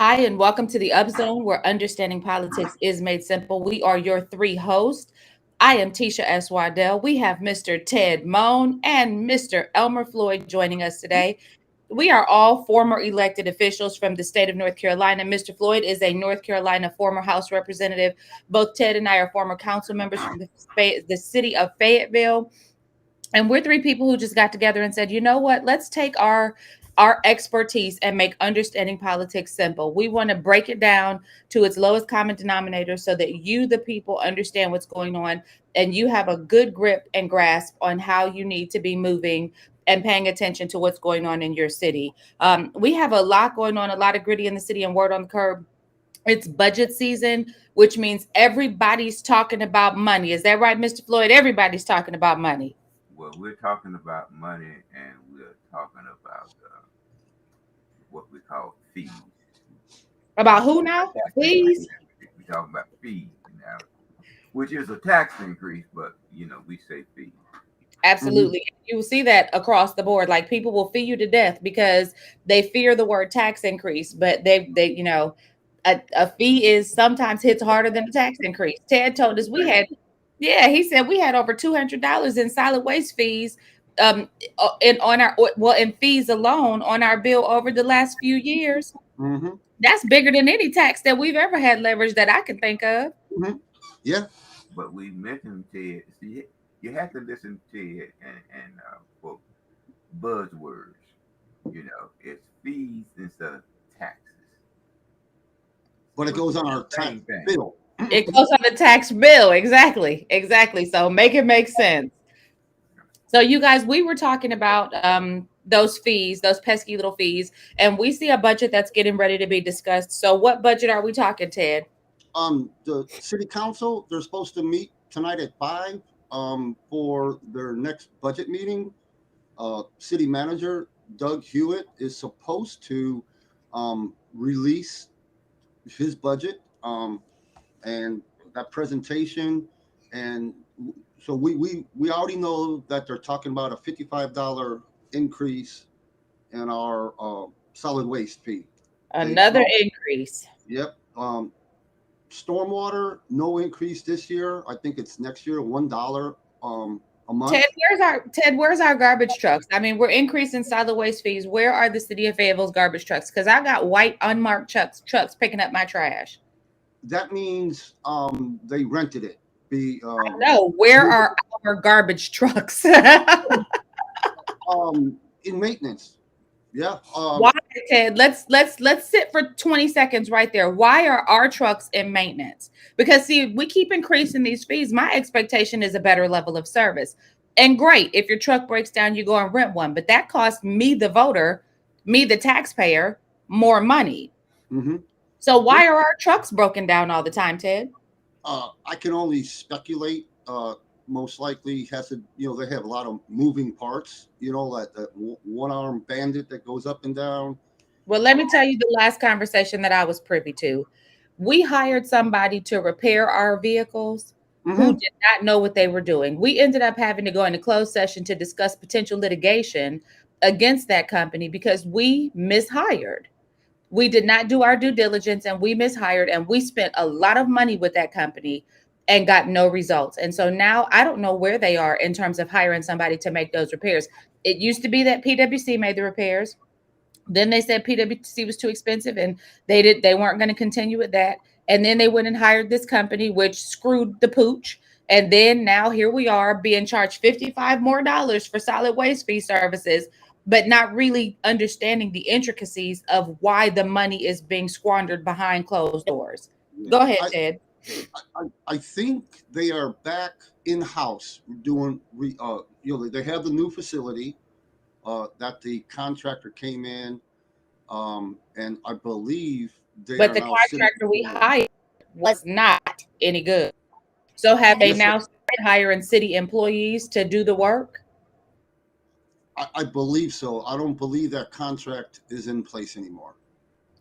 Hi, and welcome to the Upzone, where understanding politics is made simple. We are your three hosts. I am Tisha S. Waddell. We have Mr. Ted Moan and Mr. Elmer Floyd joining us today. We are all former elected officials from the state of North Carolina. Mr. Floyd is a North Carolina former House representative. Both Ted and I are former council members from the city of Fayetteville. And we're three people who just got together and said, you know what, let's take our expertise and make understanding politics simple. We want to break it down to its lowest common denominator so that you, the people, understand what's going on and you have a good grip and grasp on how you need to be moving and paying attention to what's going on in your city. We have a lot going on, a lot of gritty in the city, and word on the curb, it's budget season, which means everybody's talking about money. Is that right, Mr. Floyd? Everybody's talking about money. Well, we're talking about money and we're talking about what we call fees. About who now? Tax Please. increase. We're talking about fees now, which is a tax increase, but we say fees. Mhm. Absolutely. You will see that across the board. Like people will fee you to death because they fear the word tax increase, but a fee is sometimes hits harder than a tax increase. Ted told us we had, yeah, he said we had over $200 in solid waste fees, um, in on our well in fees alone on our bill over the last few years. Mhm. That's bigger than any tax that we've ever had leverage that I can think of. Mhm. Yeah. But we mentioned Ted. See, you have to listen to Ted and for buzzwords. It's fees instead of taxes. But it Which goes is on the our tax same thing. bill. It goes on the tax bill. Exactly. Exactly. So make it make sense. So you guys, we were talking about those fees, those pesky little fees, and we see a budget that's getting ready to be discussed. So what budget are we talking, Ted? The city council, they're supposed to meet tonight at 5 for their next budget meeting. City manager Doug Hewitt is supposed to release his budget and that presentation. And so we already know that they're talking about a $55 increase in our solid waste fee. They Another talk, increase. yep. Stormwater, no increase this year. I think it's next year, $1 a Ted, month. where's our garbage trucks? I mean, we're increasing solid waste fees. Where are the city of Fayetteville's garbage trucks? Because I got white unmarked trucks picking up my trash. That means they rented it. Be No, where are our garbage trucks? in maintenance. Yeah. Why, Ted? Let's sit for 20 seconds right there. Why are our trucks in maintenance? Because see, we keep increasing these fees. My expectation is a better level of service. And great, if your truck breaks down, you go and rent one. But that costs me, the voter, me, the taxpayer, more money. hmm So Yeah. why are our trucks broken down all the time, Ted? I can only speculate. Most likely has to, they have a lot of moving parts. Like that one arm bandit that goes up and down. Well, let me tell you the last conversation that I was privy to. We hired somebody to repair our vehicles who hmm did not know what they were doing. We ended up having to go into closed session to discuss potential litigation against that company because we mishired. We did not do our due diligence and we mishired and we spent a lot of money with that company and got no results. And so now I don't know where they are in terms of hiring somebody to make those repairs. It used to be that PwC made the repairs. Then they said PwC was too expensive and they weren't going to continue with that. And then they went and hired this company, which screwed the pooch. And then now here we are being charged 55 more dollars for solid waste fee services, but not really understanding the intricacies of why the money is being squandered behind closed doors. Yeah. Go ahead, Ted. I think they are back in house doing. They have the new facility that the contractor came in, and I believe they But are the now sitting. contractor we hired was not any good. So have they Yes, sir. now started hiring city employees to do the work? I believe so. I don't believe that contract is in place anymore.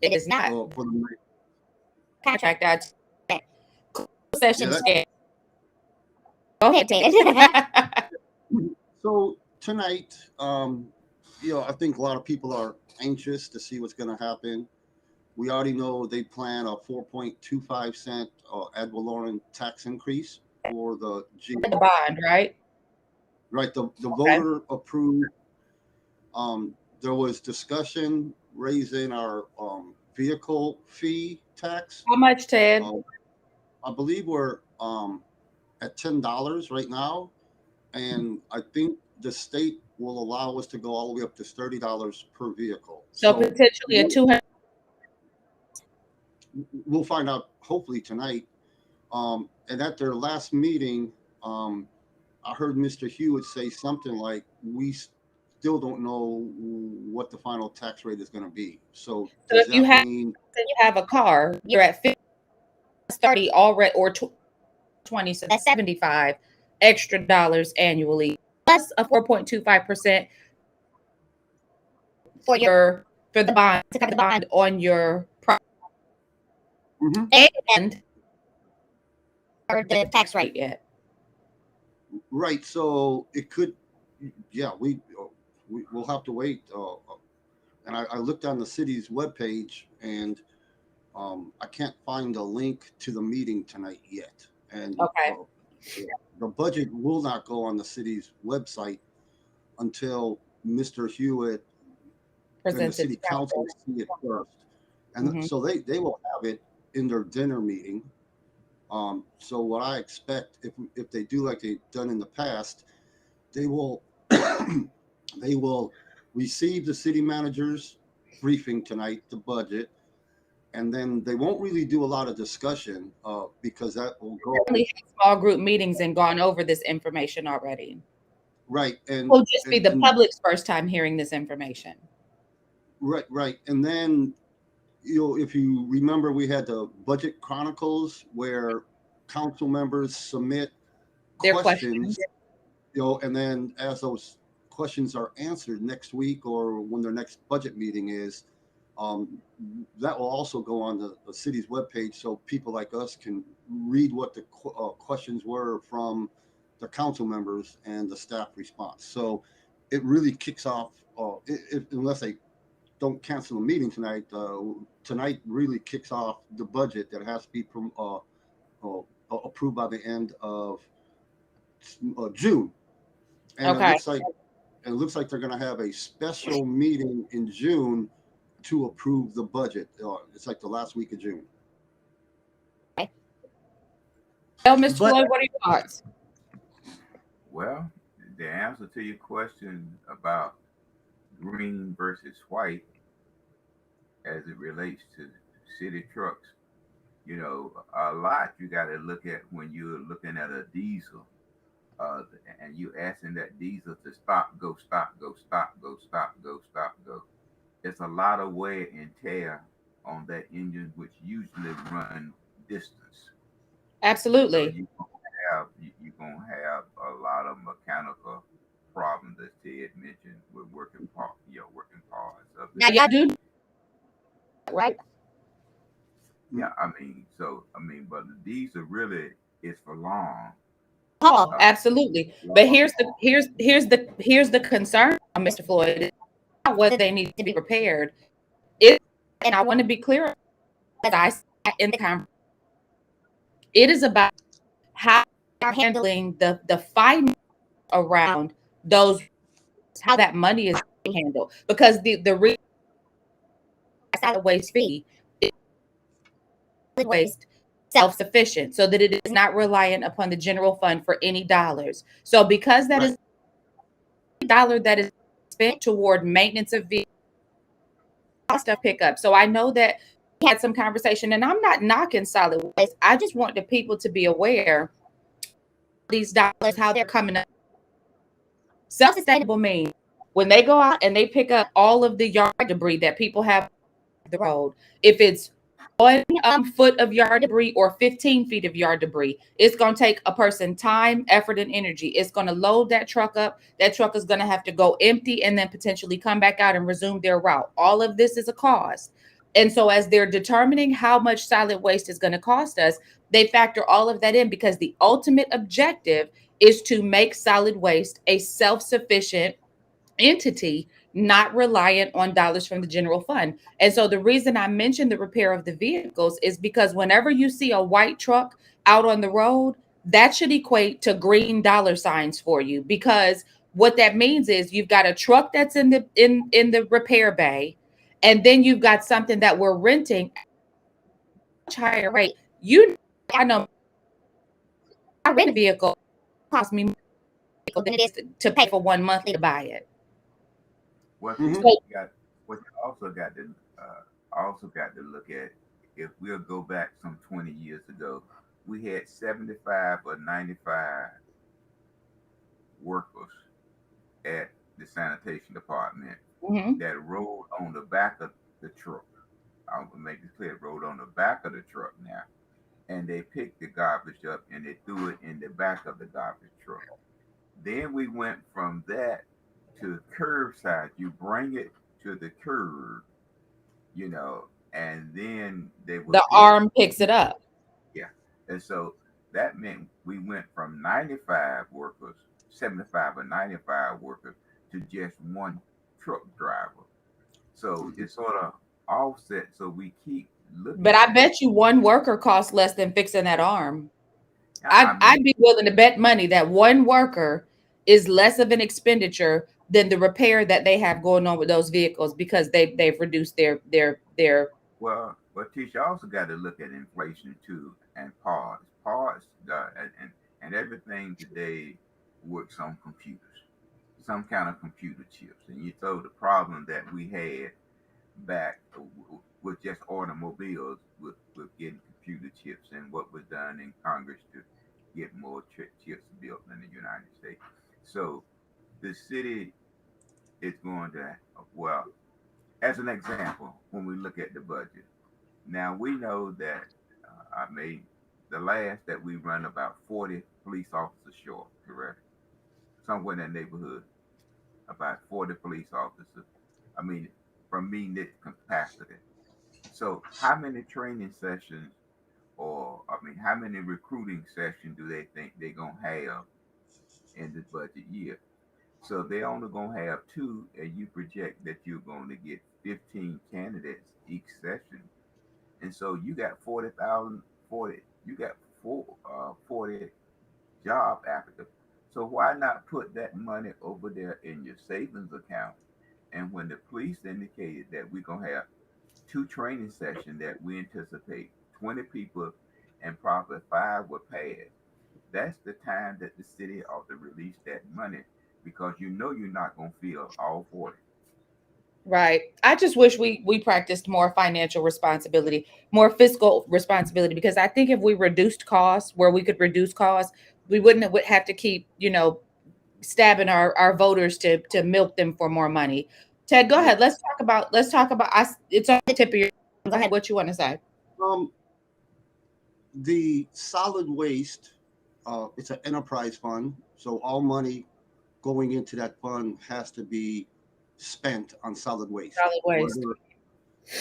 It is not For the contract out yeah. session stand. Go ahead, Ted. So tonight, I think a lot of people are anxious to see what's going to happen We already know they plan a 4.25 cent ad valorem tax increase for the The bond, right? Right. The Okay. voter approved. There was discussion raising our vehicle fee tax. How much, Ted? I believe we're at $10 right now, and I think the state will allow us to go all the way up to $30 per vehicle. So potentially a 200. We'll find out hopefully tonight. And at their last meeting, I heard Mr. Hewitt say something like, "We still don't know what the final tax rate is going to be." So does if you that mean have a car, you're at 50, 30 already, or 20, so that's 75 extra dollars annually, plus a 4.25% for the bond, to cover the bond on your property, and or the tax rate yet? right? So it could, yeah, we'll have to wait. And I looked on the city's webpage, and I can't find a link to the meeting tonight yet. And Okay. The budget will not go on the city's website until Mr. Hewitt and the city council see it first. And so they will have it in their dinner meeting. So what I expect, if they do like they've done in the past, they will they will receive the city manager's briefing tonight, the budget, and then they won't really do a lot of discussion because that will go. We had small group meetings and gone over this information already. Right, and will just be the public's first time hearing this information. Right, and then if you remember, we had the budget chronicles where council members submit their questions. And then as those questions are answered next week or when their next budget meeting is, that will also go on the city's webpage so people like us can read what the questions were from the council members and the staff response. So it really kicks off, unless they don't cancel the meeting tonight, tonight really kicks off the budget that has to be approved by the end of June. And it looks like they're going to have a special meeting in June to approve the budget. It's like the last week of June. Well, Mr. Floyd, what are your thoughts? Well, the answer to your question about green versus white as it relates to city trucks, a lot you got to look at when you're looking at a diesel. And you asking that diesel to stop, go, stop, go, stop, go, stop, go, stop, go. It's a lot of wear and tear on that engine, which usually run distance. Absolutely. So you're gonna have a lot of mechanical problems, as Ted mentioned, with working parts. Now y'all do, right? Yeah, but the diesel really is for long. Oh, absolutely. But here's the concern, Mr. Floyd, what they need to be prepared. And I want to be clear, as I said in the conversation, it is about how you're handling the finance around those, how that money is handled. Because the solid waste fee is waste self-sufficient, so that it is not reliant upon the general fund for any dollars. So because that is a dollar that is spent toward maintenance of vehicles, stuff pickup. So I know that we had some conversation, and I'm not knocking solid waste. I just want the people to be aware these dollars, how they're coming up. Self-sustainable means when they go out and they pick up all of the yard debris that people have on the road, if it's 1 foot of yard debris or 15 feet of yard debris, it's going to take a person time, effort, and energy. It's going to load that truck up. That truck is going to have to go empty and then potentially come back out and resume their route. All of this is a cost. And so as they're determining how much solid waste is going to cost us, they factor all of that in, because the ultimate objective is to make solid waste a self-sufficient entity, not reliant on dollars from the general fund. And so the reason I mentioned the repair of the vehicles is because whenever you see a white truck out on the road, that should equate to green dollar signs for you, because what that means is you've got a truck that's in the repair bay, and then you've got something that we're renting at a much higher rate. You I know I rent a vehicle cost me more than it is to pay for one monthly to buy it. Well, see, Hmm. So what you also got to look at, if we'll go back some 20 years ago, we had 75 or 95 workers at the sanitation department mhm. that rode on the back of the truck. I'll make this clear, rode on the back of the truck now. And they picked the garbage up and they threw it in the back of the garbage truck. Then we went from that to curbside. You bring it to the curb, you know, and then they will The pick. arm picks it up. Yeah. And so that meant we went from 95 workers, 75 or 95 workers, to just one truck driver. So Hmm. it's sort of offset. So we keep But looking I at, bet you one worker costs less than fixing that arm. I I'd mean, be willing to bet money that one worker is less of an expenditure than the repair that they have going on with those vehicles, because they've reduced their but Tisha also got to look at inflation too and parts. And everything today works on computers, some kind of computer chips. And you told the problem that we had back with just automobiles with getting computer chips and what was done in Congress to get more chips built in the United States. So the city is going to, well, as an example, when we look at the budget, now we know that I made the last that we run about 40 police officers short, correct? Somewhere in that neighborhood, about 40 police officers. I mean, from meeting this capacity. So, how many training sessions, or I mean, how many recruiting sessions do they think they're gonna have in this budget year? So they're only gonna have two, and you project that you're going to get 15 candidates each session. And so you got 40,000, 40. You got 40 job applicants. So why not put that money over there in your savings account? And when the police indicated that we're gonna have two training sessions that we anticipate 20 people and probably five will pass, that's the time that the city ought to release that money, because you know you're not gonna fill all 40. right. I just wish we practiced more financial responsibility, more fiscal responsibility, because I think if we reduced costs where we could reduce costs, we wouldn't have to keep, stabbing our voters to milk them for more money. Ted, go Yeah. ahead. Let's talk about us. It's on the tip of your. Go ahead. What you want to say? Um, the solid waste, it's an enterprise fund, so all money going into that fund has to be spent on solid waste. Solid waste. Whether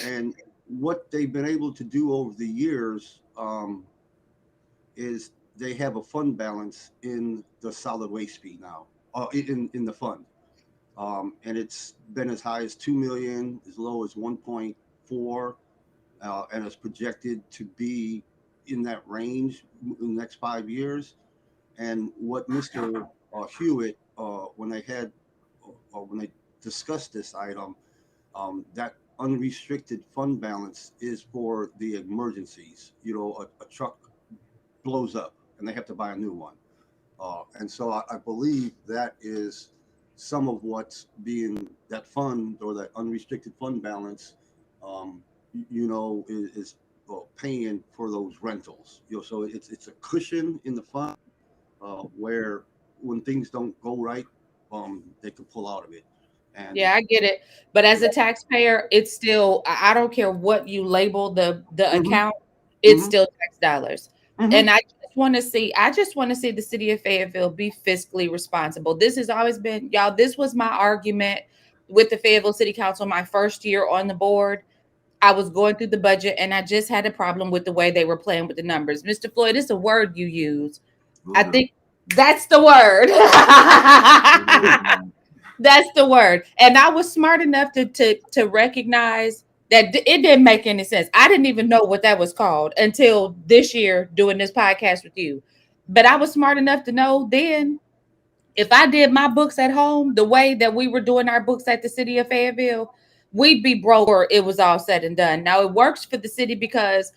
and what they've been able to do over the years is they have a fund balance in the solid waste fee now, in the fund, and it's been as high as 2 million, as low as 1.4, and it's projected to be in that range in the next 5 years. And what Mr. Hewitt, when they discussed this item, that unrestricted fund balance is for the emergencies. A truck blows up and they have to buy a new one. And so I believe that is some of what's being that fund or that unrestricted fund balance, is paying for those rentals. So it's a cushion in the fund where when things don't go right, they can pull out of it. And Yeah, I get it. But as a taxpayer, it's still, I don't care what you label the hmm account, it's hmm still tax dollars. hmm And I just want to see the city of Fayetteville be fiscally responsible. This has always been, y'all, this was my argument with the Fayetteville City Council my first year on the board. I was going through the budget and I just had a problem with the way they were playing with the numbers. Mr. Floyd, it's a word you use. I Voodoo. think that's the word. Voodoo. That's the word. And I was smart enough to recognize that it didn't make any sense. I didn't even know what that was called until this year doing this podcast with you. But I was smart enough to know then if I did my books at home the way that we were doing our books at the city of Fayetteville, we'd be broke or it was all said and done. Now it works for the city because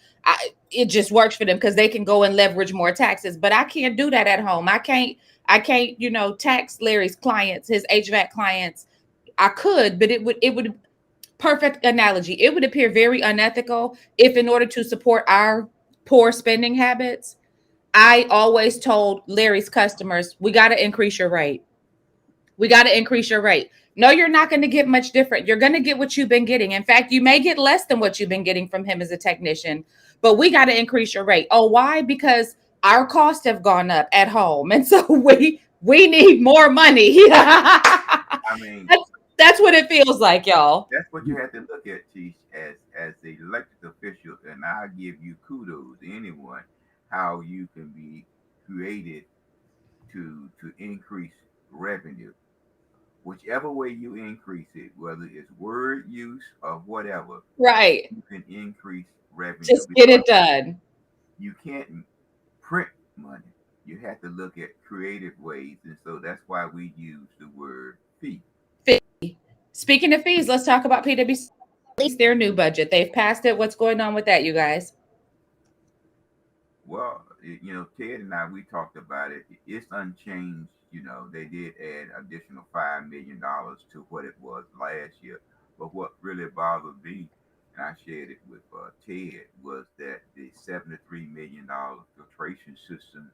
it just works for them because they can go and leverage more taxes. But I can't do that at home. I can't, tax Larry's clients, his HVAC clients. I could, but it would perfect analogy. It would appear very unethical if in order to support our poor spending habits, I always told Larry's customers, we got to increase your rate. We got to increase your rate. No, you're not going to get much different. You're going to get what you've been getting. In fact, you may get less than what you've been getting from him as a technician, but we got to increase your rate. Oh, why? Because our costs have gone up at home. And so we need more money. I mean, that's what it feels like, y'all. that's what you have to look at, Tish, as the elected official, and I give you kudos, anyone, how you can be created to increase revenue. Whichever way you increase it, whether it's word use or whatever, Right. you can increase revenue Just get it done. you can't print money. You have to look at creative ways, and so that's why we use the word fee. Speaking of fees, let's talk about PwC. At least their new budget. They've passed it. What's going on with that, you guys? Well, Ted and I, we talked about it. It's unchanged. They did add additional $5 million to what it was last year. But what really bothered me, and I shared it with Ted, was that the $73 million filtration system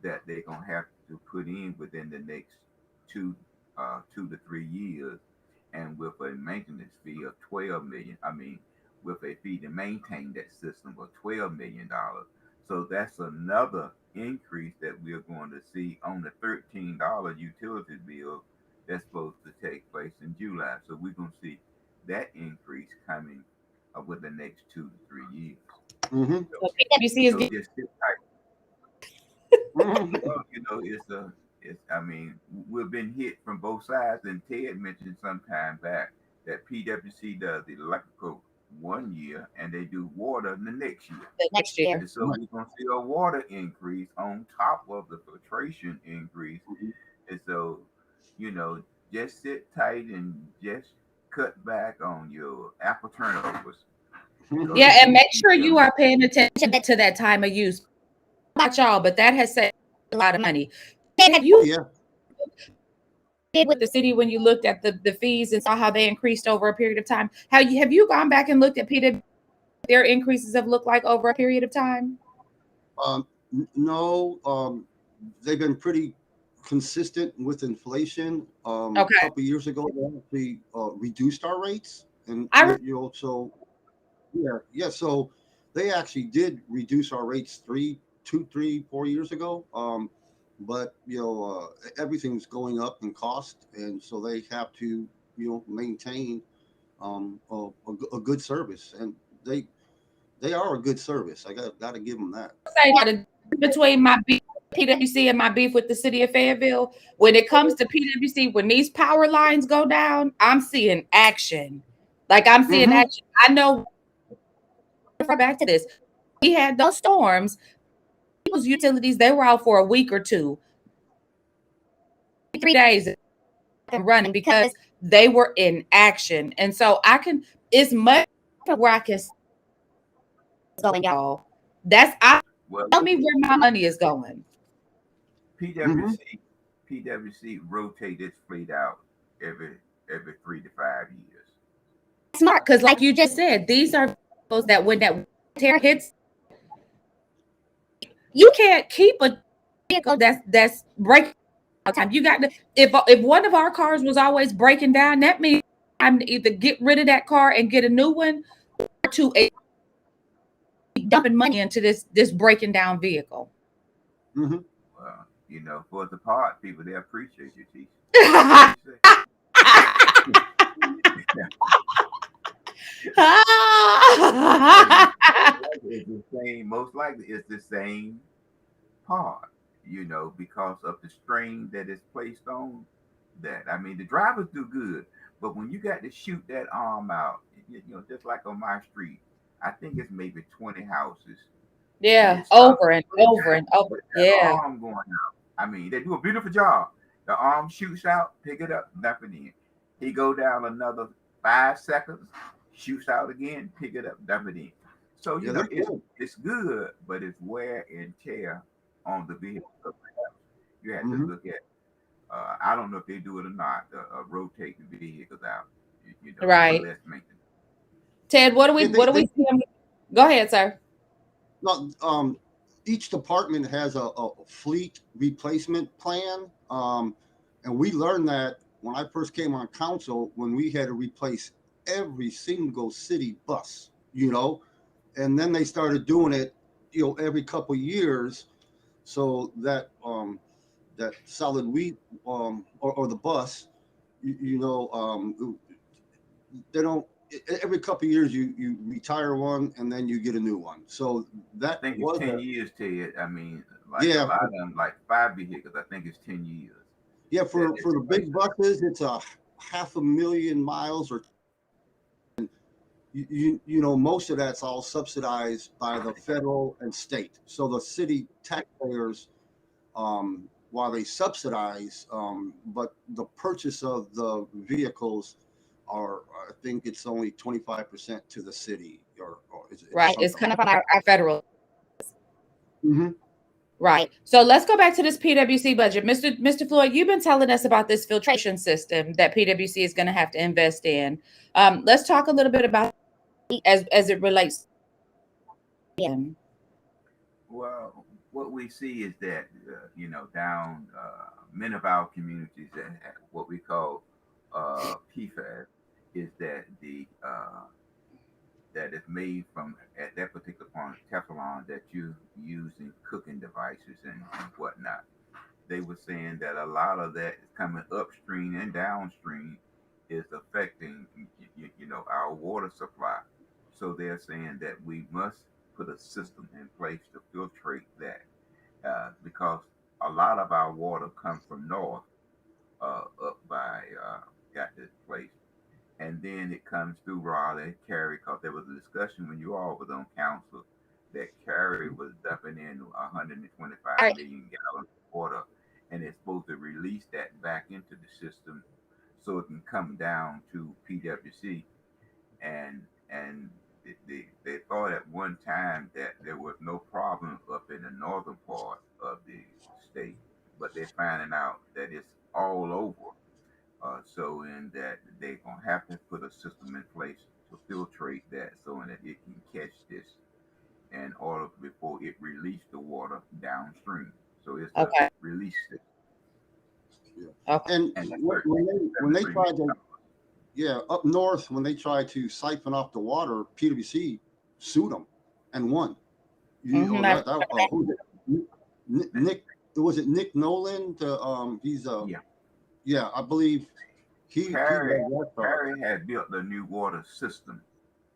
that they're gonna have to put in within the next 2 to 3 years, and with a maintenance fee of 12 million. I mean, with a fee to maintain that system of $12 million. So that's another increase that we're going to see on the $13 utility bill that's supposed to take place in July. So we're going to see that increase coming with the next 2 to 3 years. Mm-hmm. So, So PwC is so getting just sit tight. Mm-hmm. Well, I mean, we've been hit from both sides, and Ted mentioned some time back that PwC does electrical 1 year and they do water the next year. the next year. And so we're going to see a water increase on top of the filtration increase. And so, you know, just sit tight and just cut back on your apple turnovers because Yeah, it's and going to make keep sure you coming. are paying attention to that time of use. Not y'all, but that has saved a lot of money. And have Oh you yeah. did with the city when you looked at the fees and saw how they increased over a period of time? Have you gone back and looked at PW their increases have looked like over a period of time? No. They've been pretty consistent with inflation. A Okay. couple of years ago, they actually reduced our rates, and I so yeah. So they actually did reduce our rates 3, 2, 3, 4 years ago. But everything's going up in cost, and so they have to maintain a good service, and they are a good service. I got to give them that. say the between my beef with PwC and my beef with the city of Fayetteville. When it comes to PwC, when these power lines go down, I'm seeing action. Like I'm seeing Mm-hmm. action. I know back to this. We had those storms. People's utilities, they were out for a week or two, 3 days and running because they were in action. And so it's much where I can going, y'all. Well, Tell me where my money is going. Mm-hmm. PwC rotate its fleet out every 3 to 5 years. Smart, because like you just said, these are vehicles that when that tear hits, you can't keep a vehicle that's breaking all the time. You got to if one of our cars was always breaking down, that means I'm to either get rid of that car and get a new one or to dumping money into this breaking down vehicle. Mm-hmm. Well, for the part people, they appreciate you, teacher. What you say? It's the same. Most likely, it's the same part. Because of the strain that is placed on that. I mean, the drivers do good, but when you got to shoot that arm out, just like on my street, I think it's maybe 20 houses, and Yeah, it stops over and right over there and over. with that Yeah, arm going out. I mean, they do a beautiful job. The arm shoots out, pick it up, nothing in. He go down another 5 seconds, shoots out again, pick it up, dump it in. So Yeah, they're good. it's good, but it's wear and tear on the vehicle. So you have to Hmm. look at. I don't know if they do it or not. Rotate the vehicles out, for right. less maintenance. Ted, what do we Yeah, what do we they see? Go ahead, sir. no, each department has a fleet replacement plan. And we learned that when I first came on council, when we had to replace every single city bus, and then they started doing it, every couple years, so that solid wheat, or the bus, they don't. Every couple of years, you retire one and then you get a new one. So I that think it's was 10 years, Ted. I mean, like a yeah, lot of them, like 5 vehicles. I think it's 10 years yeah. that For they the replace big buses, it's a 500,000 miles, or most of that's all subsidized by the federal and state. So the city taxpayers, while they subsidize, but the purchase of the vehicles are, I think it's only 25% to the city, or is it Right. It's something kind like of on our federal. that? Hmm. Right. So let's go back to this PWC budget. Mr. Floyd, you've been telling us about this filtration system that PWC is going to have to invest in. Let's talk a little bit about as it relates to him. Well, what we see is that down many of our communities that have what we call PFAS is that the that is made from at that particular point Teflon that you use in cooking devices and whatnot. They were saying that a lot of that is coming upstream and downstream is affecting our water supply. So they're saying that we must put a system in place to filtrate that because a lot of our water comes from north up by got this place, and then it comes through Raleigh, Cary, because there was a discussion when you all was on council that Cary was dumping in 125 All million gallons of water, and it's supposed to release that back into the system so it can come down to PWC, and they thought at one time that there was no problem up in the northern part of the state, but they're finding out that it's all over. So in that they're gonna have to put a system in place to filtrate that so that it can catch this in order before it release the water downstream. So it's right. a Okay. release system, Yeah. Okay. And and that's when they 73 million tried to, yeah, up north, when they tried to siphon off the water, PwC sued them and won. Mm-hmm. Who did it? Nick, was it Nick Nolan? He's Yeah, yeah, I believe he Perry led that charge. Perry had built the new water system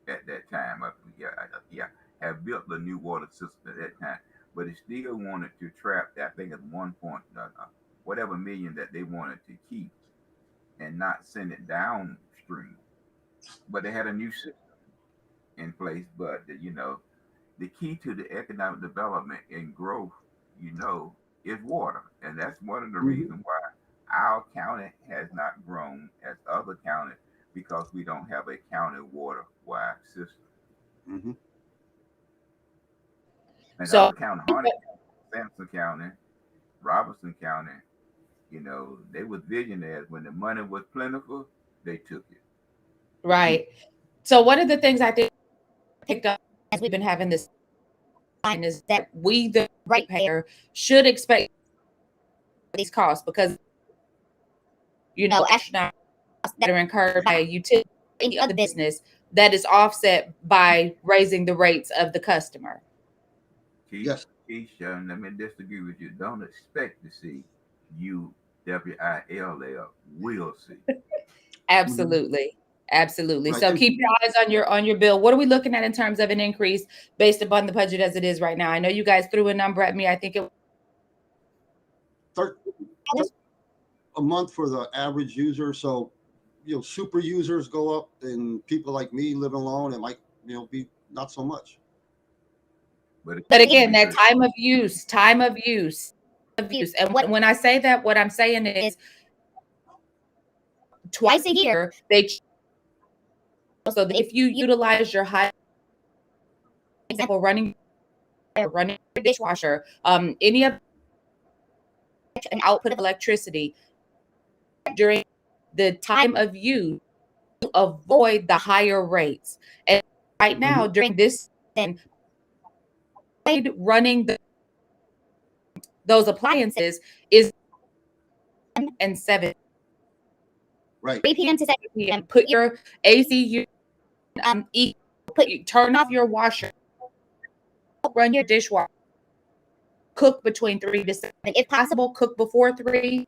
at that time. Yeah, have built the new water system at that time, but it still wanted to trap that. I think it's 1 point whatever million that they wanted to keep and not send it downstream. But they had a new system in place. But the key to the economic development and growth, is water, and that's one of the Hmm. reasons why our county has not grown as other counties because we don't have a county water wide system. Hmm. And So other county, Harnett County, Sampson County, Robertson County, they was visionaries. When the money was plentiful, they took it. right. So one of the things I think picked up as we've been having this line is that we, the ratepayer, should expect these costs because astronaut that are incurred by a utility or any other business that is offset by raising the rates of the customer. Keisha, Yes. Keisha, let me disagree with you. Don't expect to see UWILL. We'll see. Hmm. Absolutely. Absolutely. Right. So And keep your eyes on your bill. What are we looking at in terms of an increase based upon the budget as it is right now? I know you guys threw a number at me. I think it thir- a month for the average user. So, super users go up, and people like me living alone, it might, be not so much. But again, that time of use. And when I say that, what I'm saying is twice a year, so that if you utilize your high, example, running your dishwasher, any of an output of electricity during the time of use, to avoid the higher rates. And right now, during this season, running those appliances is 7 Right. 3 p.m. to 7 p.m. Put your AC, turn off your washer, run your dishwasher, cook between 3 to 7. If possible, cook before 3.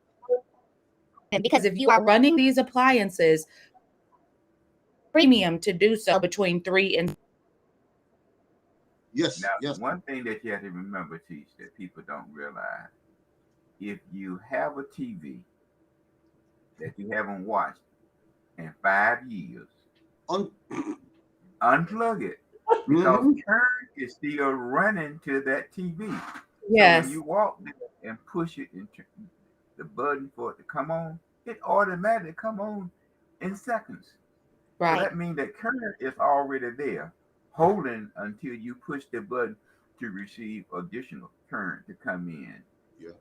Because if you are running these appliances, premium to do so between 3 and. Yes. Now, Yes. one thing that you have to remember, Teach, that people don't realize, if you have a TV that you haven't watched in 5 years, unplug it, because current is still running to that TV. Yes. So when you walk there and push it and the button for it to come on, it automatically come on in seconds. Right. So that means that current is already there, holding until you push the button to receive additional current to come in. Yeah.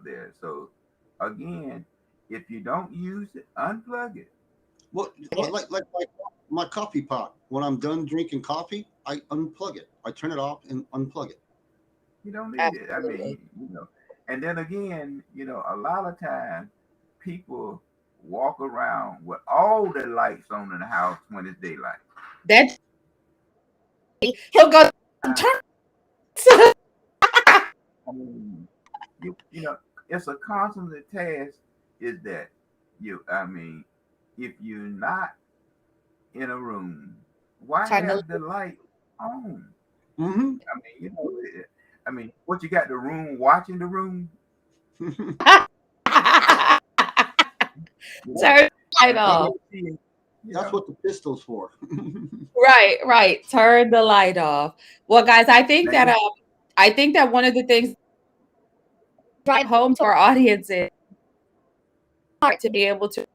There. So again, if you don't use it, unplug it. Well, like my coffee pot. When I'm done drinking coffee, I unplug it. I turn it off and unplug it. You don't need it. I mean, and then again, a lot of times people walk around with all the lights on in the house when it's daylight. That he'll go turn. I mean, it's a constant task. Is that if you're not in a room, why have the light on? Mm-hmm. I mean, what you got the room watching the room? Turn light off. That's what the pistol's for. Right. Turn the light off. Well, guys, I think that one of the things drive home to our audience is to be able to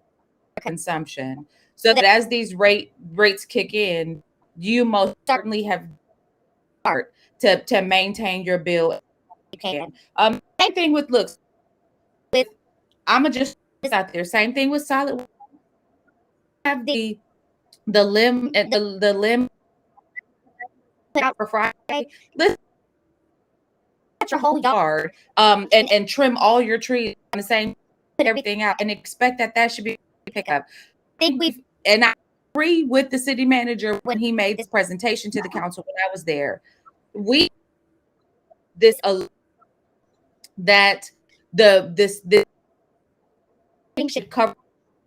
consumption, so that as these rates kick in, you most certainly have start to maintain your bill. You can. Same thing with looks. I'ma just put this out there. Same thing with solid. Have the limb and the limb put out for Friday. Let's your whole yard and trim all your trees on the same, put everything out and expect that should be pick up. I agree with the city manager when he made this presentation to the council when I was there. This that this thing should cover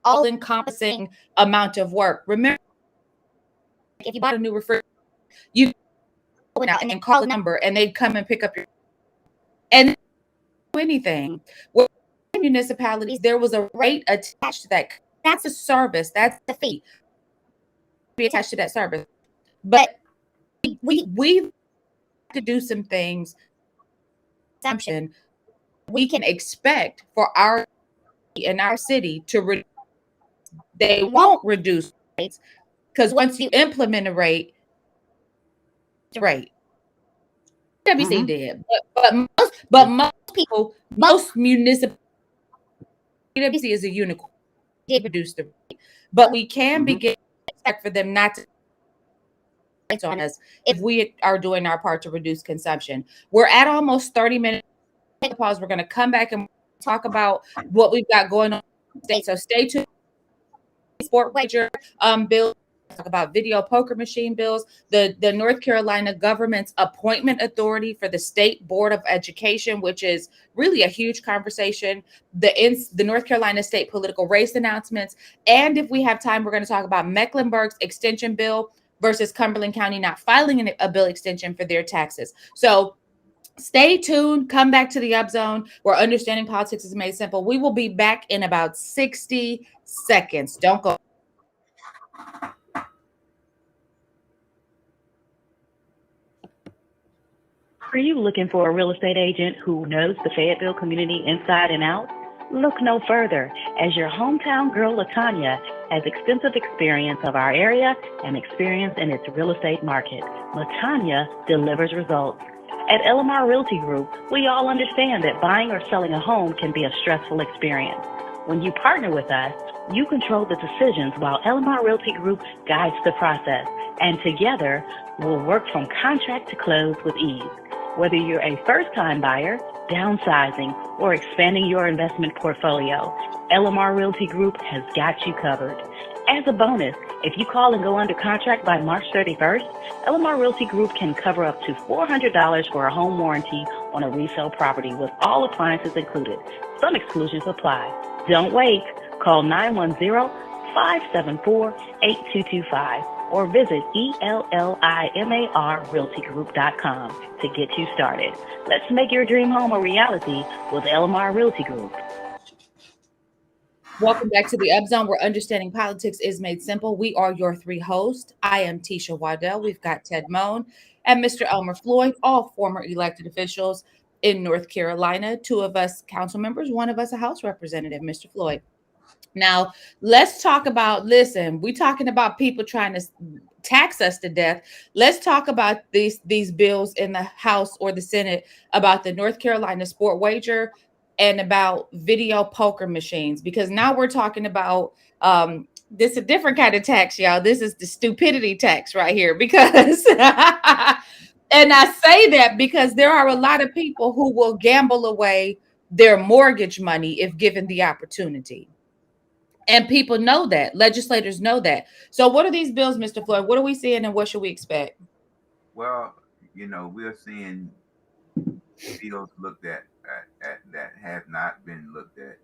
all encompassing amount of work. Remember, if you bought a new refrigerator, you go out and call a number and they'd come and pick up your and do anything. With municipalities, there was a rate attached to that. That's a service. That's the fee. Be attached to that service. But we have to do some things. Assumption we can expect for our in our city to reduce. They won't reduce rates because once you implement a rate, WC did, but most people, most municipal WC is a unicorn. Did reduce the rate, but we can begin to expect for them not to on us if we are doing our part to reduce consumption. We're at almost 30 minutes. Pause. We're going to come back and talk about what we've got going on in the state. So stay tuned. Sport wager bill. Talk about video poker machine bills. The North Carolina government's appointment authority for the State Board of Education, which is really a huge conversation. The North Carolina state political race announcements, and if we have time, we're going to talk about Mecklenburg's extension bill versus Cumberland County not filing a bill extension for their taxes. So Stay tuned. Come back to the Up Zone where understanding politics is made simple. We will be back in about 60 seconds. Don't go. Are you looking for a real estate agent who knows the Fayetteville community inside and out? Look no further, as your hometown girl LaTanya has extensive experience of our area and experience in its real estate market. LaTanya delivers results. At LMR Realty Group, we all understand that buying or selling a home can be a stressful experience. When you partner with us, you control the decisions while LMR Realty Group guides the process, and together, we'll work from contract to close with ease. Whether you're a first-time buyer, downsizing, or expanding your investment portfolio, LMR Realty Group has got you covered. As a bonus, if you call and go under contract by March 31st, LMR Realty Group can cover up to $400 for a home warranty on a resale property with all appliances included. Some exclusions apply. Don't wait. Call 910-574-8225 or visit ELLIMARrealtygroup.com to get you started. Let's make your dream home a reality with LMR Realty Group. Welcome back to the Up Zone where understanding politics is made simple. We are your three hosts. I am Tisha Waddell. We've got Ted Moan and Mr. Elmer Floyd, all former elected officials in North Carolina. Two of us council members, one of us a House representative, Mr. Floyd. Now, let's talk about, listen, we're talking about people trying to tax us to death. Let's talk about these bills in the House or the Senate about the North Carolina sport wager and about video poker machines, because now we're talking about this is a different kind of tax, y'all. This is the stupidity tax right here, because and I say that because there are a lot of people who will gamble away their mortgage money if given the opportunity. And people know that. Legislators know that. So what are these bills, Mr. Floyd? What are we seeing and what should we expect? Well, we're seeing bills looked at that have not been looked at,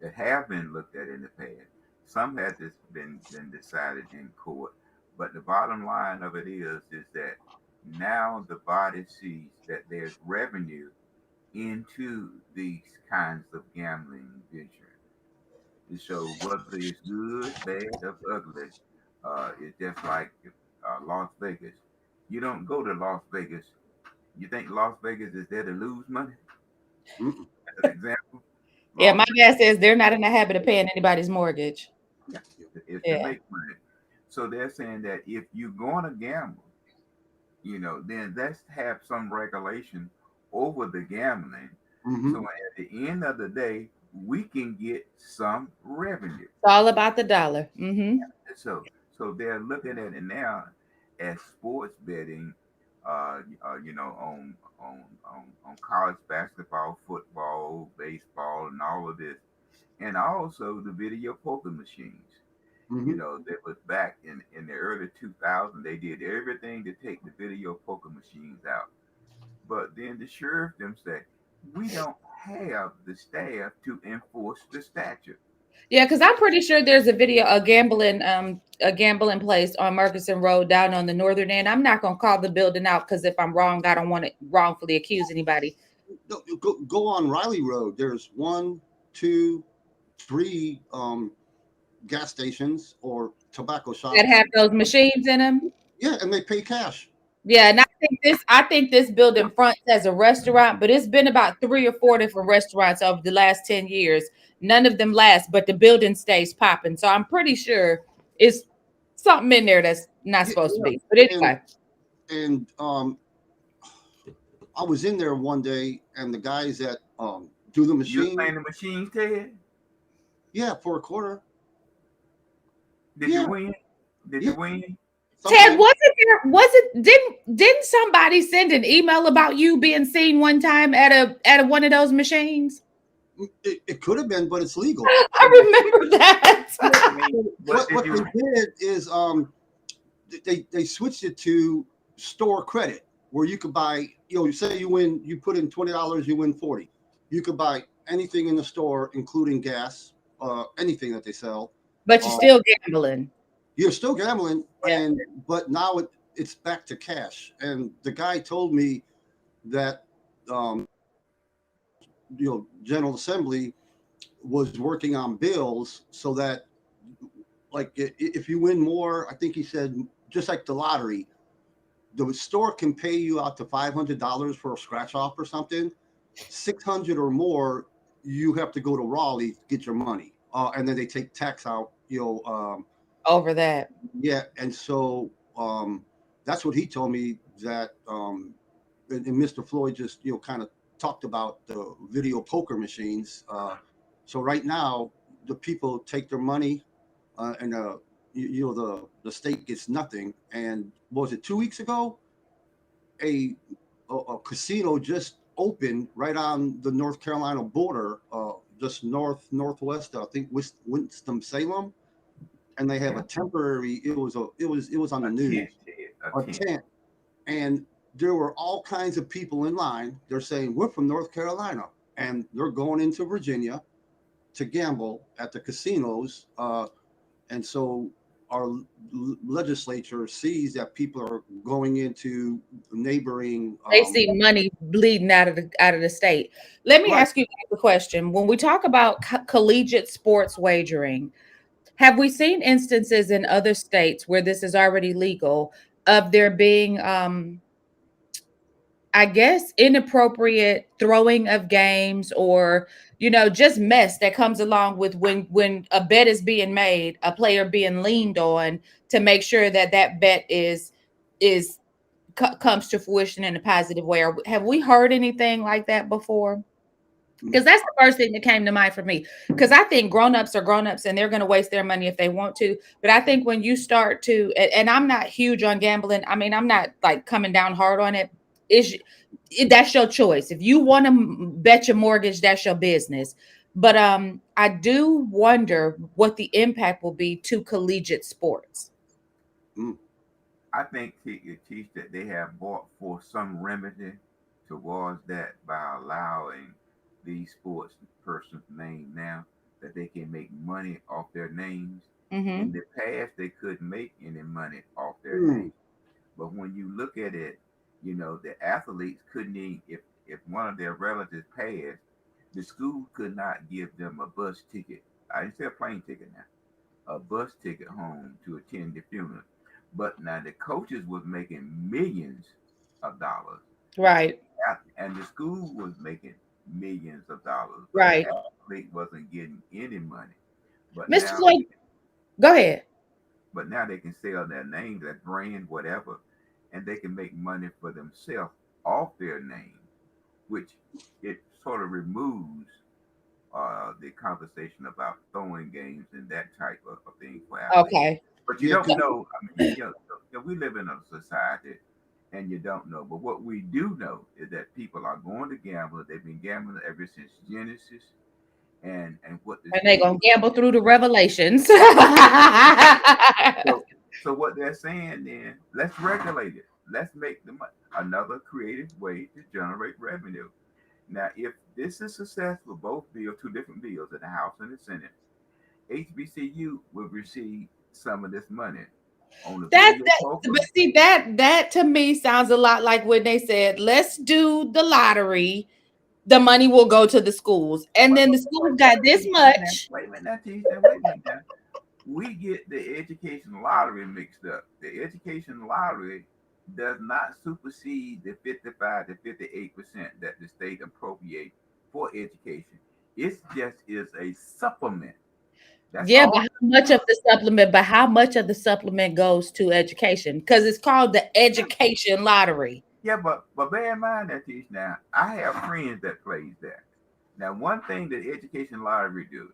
that have been looked at in the past. Some have been decided in court, but the bottom line of it is that now the body sees that there's revenue into these kinds of gambling ventures. So whether it's good, bad, or ugly, it's just like Las Vegas. You don't go to Las Vegas. You think Las Vegas is there to lose money? Mm-mm. As an example, Yeah, Las my dad says they're not in the habit of paying anybody's mortgage. Yeah. Vegas is to Yeah. make money. So they're saying that if you're going to gamble, then let's have some regulation over the gambling. Mm-hmm. So at the end of the day, we can get some revenue. It's all about the dollar. Mm-hmm. So they're looking at it now as sports betting, on college basketball, football, baseball, and all of this, and also the video poker machines. Mm-hmm. That was back in the early 2000s. They did everything to take the video poker machines out, but then the sheriff them said we don't have the staff to enforce the statute. Yeah, because I'm pretty sure there's a gambling place on Murchison Road down on the northern end. I'm not gonna call the building out because if I'm wrong, I don't want to wrongfully accuse anybody. No, go on Riley Road. There's 1, 2, 3 gas stations or tobacco shops. That have those machines in them. Yeah, and they pay cash. Yeah, and I think this building fronts as a restaurant, but it's been about 3 or 4 different restaurants over the last 10 years. None of them last, but the building stays popping. So I'm pretty sure it's something in there that's not supposed to be. But anyway. And I was in there one day, and the guys that do the You machine. playing the machines, Ted? Yeah, for a quarter. Did Yeah. you win? Did Yeah. you win? Ted, didn't somebody send an email about you being seen one time at one of those machines? It could have been, but it's legal. I remember that. I mean, What they did is they switched it to store credit, where you could buy. Say you put in $20, you win 40. You could buy anything in the store, including gas, anything that they sell. But you're still gambling. You're still gambling, Yeah. but now it's back to cash. And the guy told me that General Assembly was working on bills so that, like, if you win more, I think he said, just like the lottery, the store can pay you out to $500 for a scratch off or something. 600 or more, you have to go to Raleigh to get your money, and then they take tax out. Over that. Yeah, and so that's what he told me. That and Mr. Floyd just kind of talked about the video poker machines. So right now, the people take their money, and the state gets nothing. And what was it 2 weeks ago? A a casino just opened right on the North Carolina border, just northwest. I think Winston Salem, and they have a temporary. It was on the news. A tent, and there were all kinds of people in line. They're saying we're from North Carolina, and they're going into Virginia to gamble at the casinos. And so our legislature sees that people are going into neighboring. They see money bleeding out of the state. Let me Right. ask you a question. When we talk about collegiate sports wagering, have we seen instances in other states where this is already legal of there being I guess inappropriate throwing of games, or just mess that comes along with when a bet is being made, a player being leaned on to make sure that that bet is comes to fruition in a positive way? Or have we heard anything like that before? Because that's the first thing that came to mind for me. Because I think grown-ups are grown-ups and they're going to waste their money if they want to. But I think when you start to, and I'm not huge on gambling. I mean, I'm not like coming down hard on it. That's your choice. If you want to bet your mortgage, that's your business. But I do wonder what the impact will be to collegiate sports. I think teach that they have brought forth some remedy towards that by allowing these sports persons' name now that they can make money off their names. In the past, they couldn't make any money off their names. But when you look at it, the athletes couldn't even, if one of their relatives passed, the school could not give them a bus ticket. I didn't say a plane ticket now, a bus ticket home to attend the funeral. But now the coaches was making millions of dollars, Right. and the school was making millions of dollars, but Right. the athlete wasn't getting any money. But Mr. now, Floyd, go ahead. but now they can sell their name, their brand, whatever, and they can make money for themselves off their name, which it sort of removes the conversation about throwing games and that type of thing for athletes. Okay. But you don't know. I mean, we live in a society, and you don't know. But what we do know is that people are going to gamble. They've been gambling ever since Genesis, and what this And they're going to gamble through the revelations. so what they're saying then, let's regulate it. Let's make them another creative way to generate revenue. Now, if this is successful, both bills, two different bills in the House and the Senate, HBCU will receive some of this money on the That, video that poker. but see that to me sounds a lot like when they said, let's do the lottery, the money will go to the schools, and then the schools got this much. Wait a minute, now, T, now, wait a minute. Now. We get the education lottery mixed up. The education lottery does not supersede the 55 to 58% that the state appropriate for education. It just is a supplement. That's Yeah, all. but how much of the supplement goes to education? Because it's called the education lottery. Yeah, but bear in mind that Tish, now I have friends that plays that. Now, one thing that education lottery does,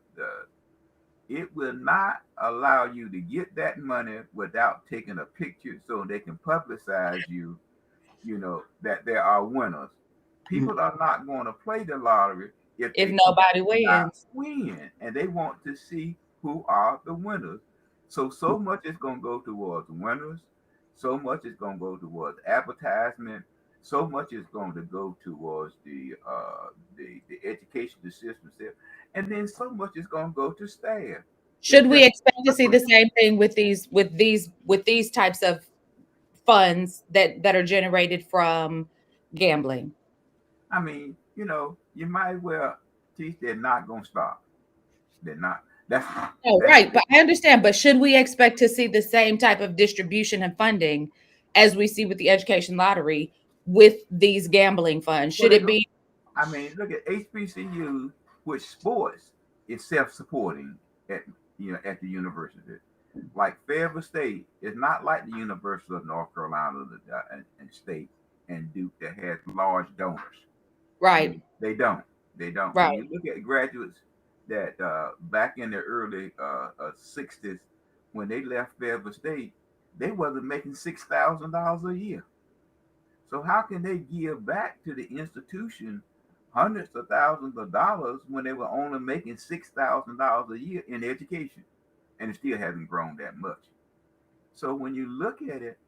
it will not allow you to get that money without taking a picture so they can publicize you, that there are winners. People are not going to play the lottery if If they nobody not wins. win, and they want to see who are the winners. So much is going to go towards winners. So much is going to go towards advertisement. So much is going to go towards the education system itself, and then so much is going to go to staff. Should we expect to see the same thing with these types of funds that are generated from gambling? I mean, you might as well teach they're not gonna stop. They're not. Oh, That's right. But I understand. But should we expect to see the same type of distribution and funding as we see with the education lottery with these gambling funds? well, Should it be? I mean, look at HBCU, which sports is self-supporting at at the university. Like Fayetteville State is not like the University of North Carolina and State and Duke that has large donors. I Right, mean, they don't. They don't. When right. you look at graduates that back in the early '60s, when they left Fayetteville State, they wasn't making $6,000 a year. So how can they give back to the institution hundreds of thousands of dollars when they were only making $6,000 a year in education, and it still hasn't grown that much? So when you look at it,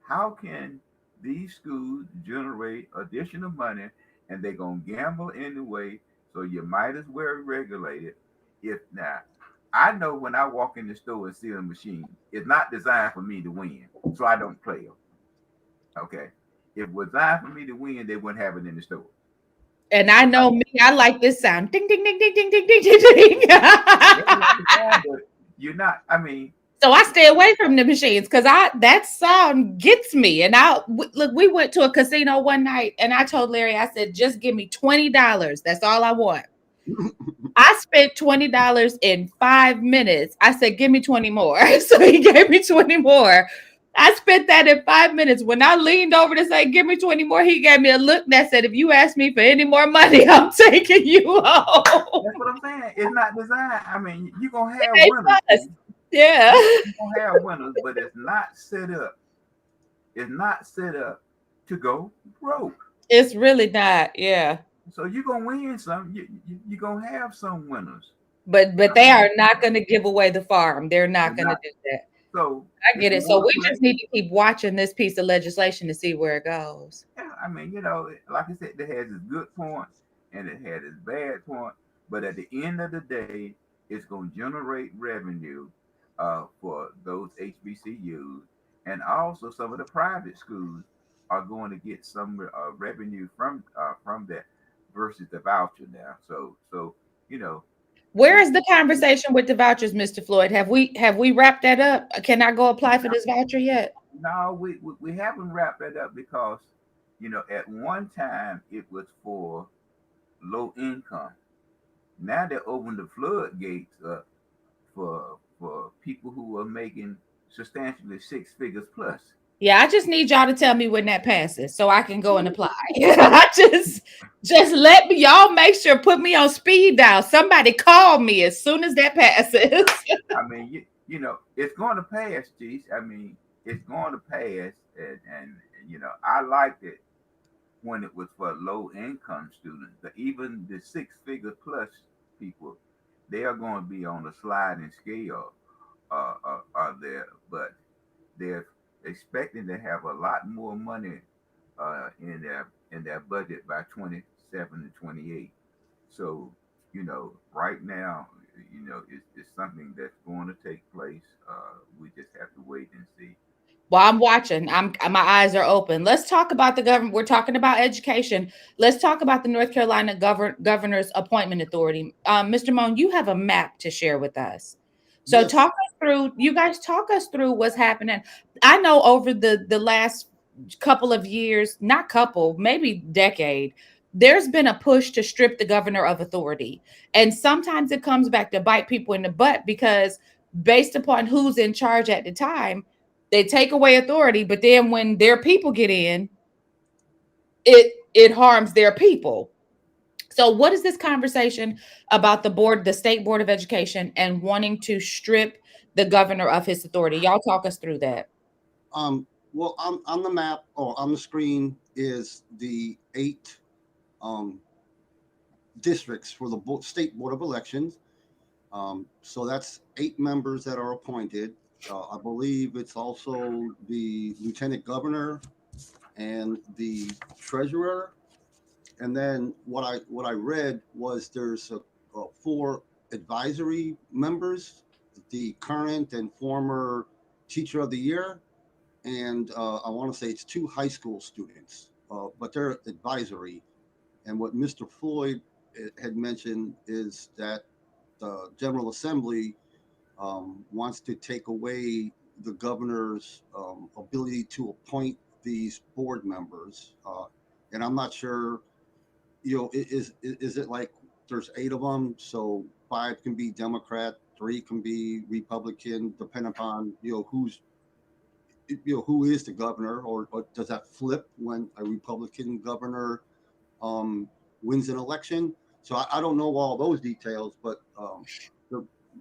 how can these schools generate additional money and they're gonna gamble anyway? So you might as well regulate it. If not, I know when I walk in the store and see a machine, it's not designed for me to win, so I don't play them. Okay, if it was designed for me to win, they wouldn't have it in the store. And I So know me, I like this sound. Ding, ding, ding, ding, ding, ding, ding, ding, ding. yeah, that's designed, but you're not. I mean, So I stay away from the machines because that sound gets me. And look, we went to a casino one night and I told Larry, I said, just give me $20. That's all I want. I spent $20 in 5 minutes. I said, give me 20 more. So he gave me 20 more. I spent that in 5 minutes. When I leaned over to say, give me 20 more, he gave me a look that said, if you ask me for any more money, I'm taking you home. that's what I'm saying. It's not designed. I mean, you're gonna It have ain't winners. us. Yeah. You're gonna have winners, but it's not set up. It's not set up to go broke. It's really not. Yeah. So you're gonna win some. You're gonna have some winners. But I they mean, are not going to give away the farm. They're they're not going to not. do that. So I if get you it. So want we to play, just need to keep watching this piece of legislation to see where it goes. yeah, I mean, like I said, it has its good points and it has its bad point. But at the end of the day, it's going to generate revenue for those HBCUs, and also some of the private schools are going to get some revenue from that versus the voucher now. So you know, Where it's is the conversation with the vouchers, Mr. Floyd? Have we wrapped that up? Can I go apply for this voucher yet? no, we haven't wrapped that up because at one time it was for low income. Now they opened the floodgates up for people who are making substantially six figures plus. Yeah, I just need y'all to tell me when that passes so I can go and apply. I just let me y'all make sure put me on speed dial. Somebody call me as soon as that passes. I mean, it's going to pass, Chief. I mean, it's going to pass, and I liked it when it was for low income students. But even the six figure plus people, they are going to be on a sliding scale, are there, but they're expecting to have a lot more money in their budget by 27 to 28. So, right now, it's something that's going to take place. We just have to wait and see. Well, I'm watching. My eyes are open. Let's talk about the government. We're talking about education. Let's talk about the North Carolina governor's appointment authority. Mr. Moan, you have a map to share with us. So Yes. talk us through. You guys talk us through what's happening. I know over the last couple of years, not couple, maybe decade, there's been a push to strip the governor of authority, and sometimes it comes back to bite people in the butt because based upon who's in charge at the time they take away authority, but then when their people get in, it harms their people. So what is this conversation about the state board of education and wanting to strip the governor of his authority? Y'all talk us through that. Well, on the map or on the screen is the 8 districts for the state board of elections. So that's 8 members that are appointed. I believe it's also the lieutenant governor and the treasurer. And then what I read was there's 4 advisory members, the current and former teacher of the year, and I want to say it's 2 high school students, but they're advisory. And what Mr. Floyd had mentioned is that the General Assembly wants to take away the governor's ability to appoint these board members. And I'm not sure, is it like there's 8 of them, so 5 can be Democrat, 3 can be Republican, depending upon who is the governor, or does that flip when a Republican governor um, wins an election? So I don't know all those details, but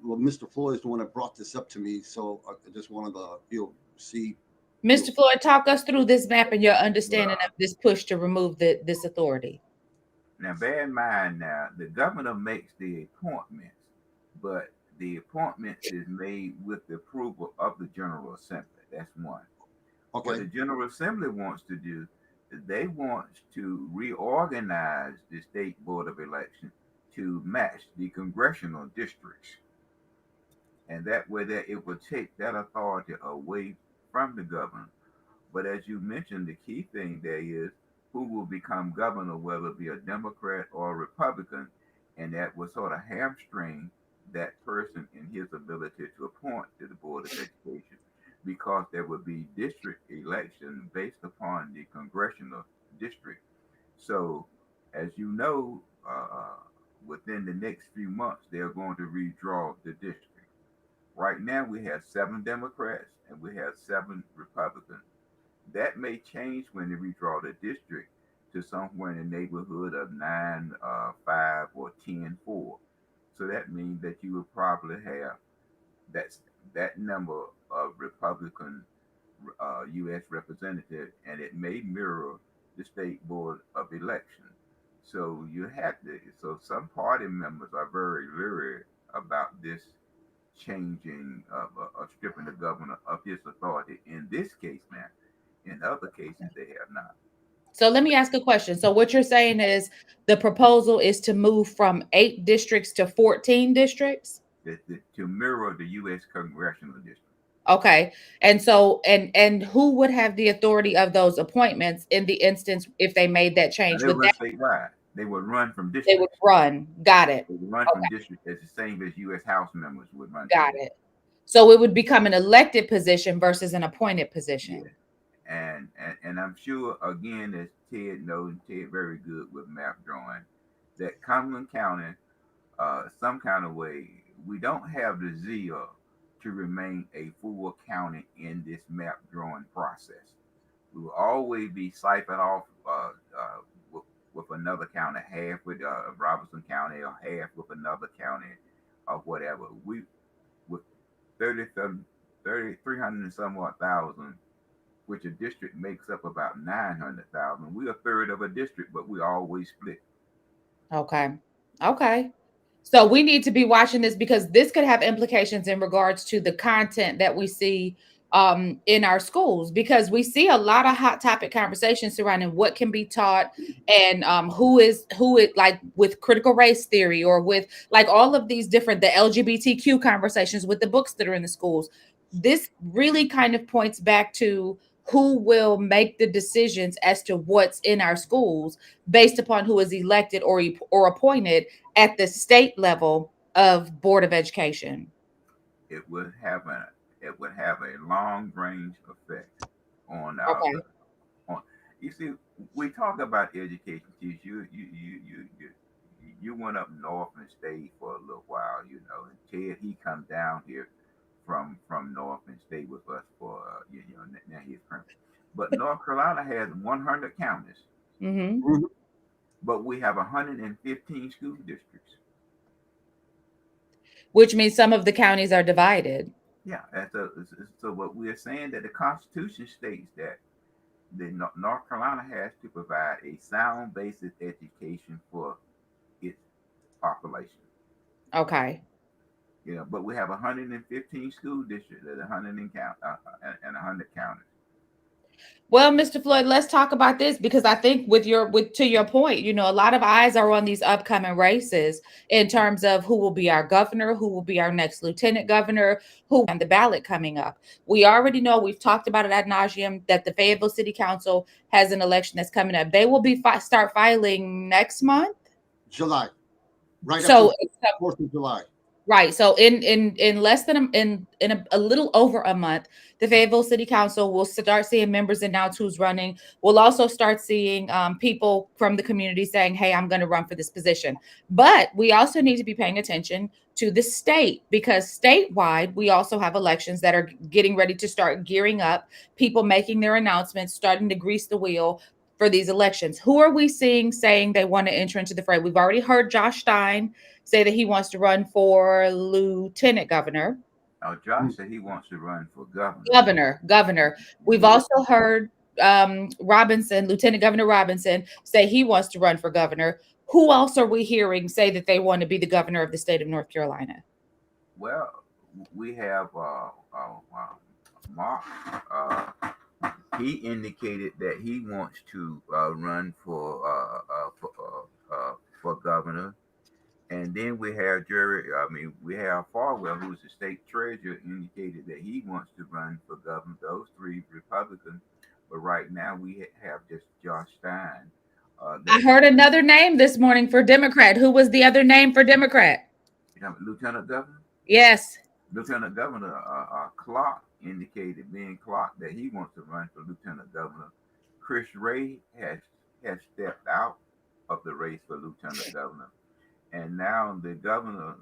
well, Mr. Floyd is the one that brought this up to me, so I just wanted to see. Mr. Floyd, talk us through this map and your understanding Well, of this push to remove this authority. now bear in mind now the governor makes the appointments, but the appointments is made with the approval of the General Assembly. That's one. What Okay. the General Assembly wants to do, they want to reorganize the state board of election to match the congressional districts, and that way that it will take that authority away from the governor. But as you mentioned, the key thing there is who will become governor, whether it be a Democrat or a Republican, and that will sort of hamstring that person in his ability to appoint to the Board of Education because there would be district election based upon the congressional district. So, as you know, within the next few months, they're going to redraw the district. Right now, we have 7 Democrats and we have 7 Republicans. That may change when they redraw the district to somewhere in the neighborhood of 9-5 or 10-4. So that means that you would probably have that's that number of Republican U.S. representatives, and it may mirror the state board of election. So you have to. So some party members are very leery about this changing of stripping the governor of his authority. In this case, now, in other cases, they have not. So let me ask a question. So what you're saying is the proposal is to move from 8 districts to 14 districts? To mirror the U.S. congressional district. Okay. And so and who would have the authority of those appointments in the instance if they made that Now change? they Would run that statewide. They would run from they would districts. run? Got it. They would run from Okay, districts as the same as U.S. House members would run got today. it. So it would become an elected position versus an appointed Yeah, position. and I'm sure again as Ted knows, Ted very good with map drawing, that Cumberland County, some kind of way, we don't have the zeal to remain a full county in this map drawing process. We will always be siphoned off with another county, half with Robertson County or half with another county or whatever. We with 30, 300 and somewhat thousand, which a district makes up about 900,000. We're a third of a district, but we always split. Okay. Okay. So we need to be watching this because this could have implications in regards to the content that we see in our schools because we see a lot of hot topic conversations surrounding what can be taught and who it like with critical race theory or with like all of these different the LGBTQ conversations with the books that are in the schools. This really kind of points back to who will make the decisions as to what's in our schools based upon who is elected or appointed at the state level of Board of Education. It would have a long range effect on our Okay. on. You see, we talk about education. You went up north and stayed for a little while, and Ted he come down here from north and stayed with us for now he's permanent. But North Carolina has 100 counties, Mm-hmm. Mhm. but we have 115 school districts. Which means some of the counties are divided. Yeah, so what we're saying that the Constitution states that North Carolina has to provide a sound basic education for its population. Okay. But we have 115 school districts, 100 and 100 counties. Well, Mr. Floyd, let's talk about this because I think to your point, a lot of eyes are on these upcoming races in terms of who will be our governor, who will be our next lieutenant governor, who on the ballot coming up. We already know, we've talked about it ad nauseum, that the Fayetteville City Council has an election that's coming up. They will be start filing next month, July, right so after 4th of July. Right. So in less than a little over a month, the Fayetteville City Council will start seeing members announce who's running. We'll also start seeing people from the community saying, "Hey, I'm going to run for this position." But we also need to be paying attention to the state, because statewide we also have elections that are getting ready to start gearing up. People making their announcements, starting to grease the wheel for these elections. Who are we seeing saying they want to enter into the fray? We've already heard Josh Stein say that he wants to run for lieutenant governor. Now, Josh said he wants to run for governor. Governor. We've also heard Lieutenant Governor Robinson say he wants to run for governor. Who else are we hearing say that they want to be the governor of the state of North Carolina? Well, we have Mark. He indicated that he wants to run for governor. And then we have we have Farwell, who's the state treasurer, indicated that he wants to run for governor. Those three Republicans. But right now we have just Josh Stein. I heard another name this morning for Democrat. Who was the other name for Democrat? Lieutenant Governor? Yes. Lieutenant Governor Clark indicated, Ben Clark, that he wants to run for Lieutenant Governor. Chris Ray has stepped out of the race for Lieutenant Governor. And now the governor's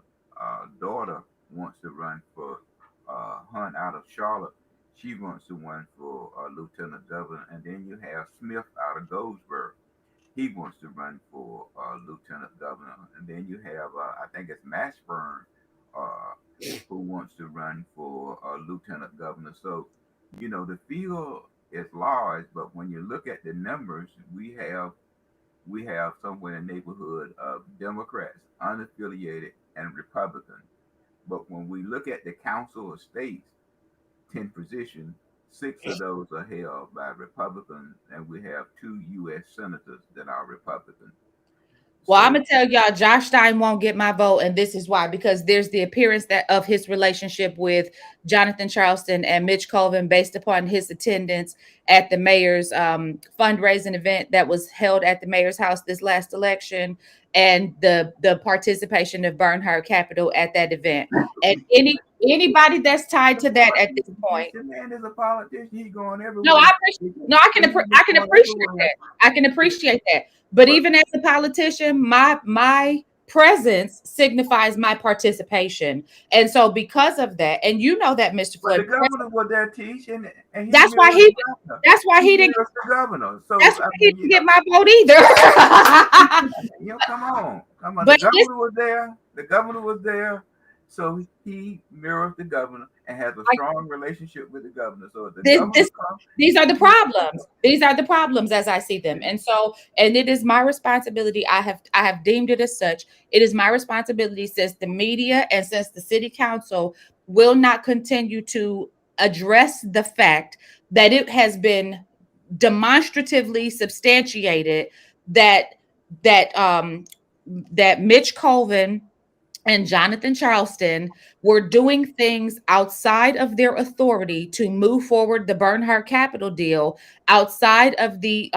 daughter wants to run for Hunt out of Charlotte. She wants to run for lieutenant governor. And then you have Smith out of Goldsboro. He wants to run for lieutenant governor. And then you have, I think it's Mashburn, who wants to run for lieutenant governor. So, the field is large, but when you look at the numbers, we have somewhere in the neighborhood of Democrats, unaffiliated, and Republicans. But when we look at the Council of States, 10 positions, 6 of those are held by Republicans, and we have 2 U.S. senators that are Republicans. Well, I'm gonna tell y'all, Josh Stein won't get my vote, and this is why. Because there's the appearance of his relationship with Jonathan Charleston and Mitch Colvin, based upon his attendance at the mayor's fundraising event that was held at the mayor's house this last election, and the participation of Bernhard Capital at that event. And anybody that's tied to that at this point, the man is a politician. He's going everywhere. No, I can appreciate that. I can appreciate that. But even as a politician, my presence signifies my participation. And so because of that, and that, Mr. Floyd, the governor was there teaching, and that's why he didn't the governor. So that's why he didn't get my vote either. Come on. But the governor was there. So he mirrors the governor and has a strong relationship with the governor. So these are the problems. These are the problems as I see them. And it is my responsibility. I have deemed it as such. It is my responsibility, since the media and since the city council will not continue to address the fact that it has been demonstratively substantiated that Mitch Colvin and Jonathan Charleston were doing things outside of their authority to move forward the Bernhard Capital deal, outside of the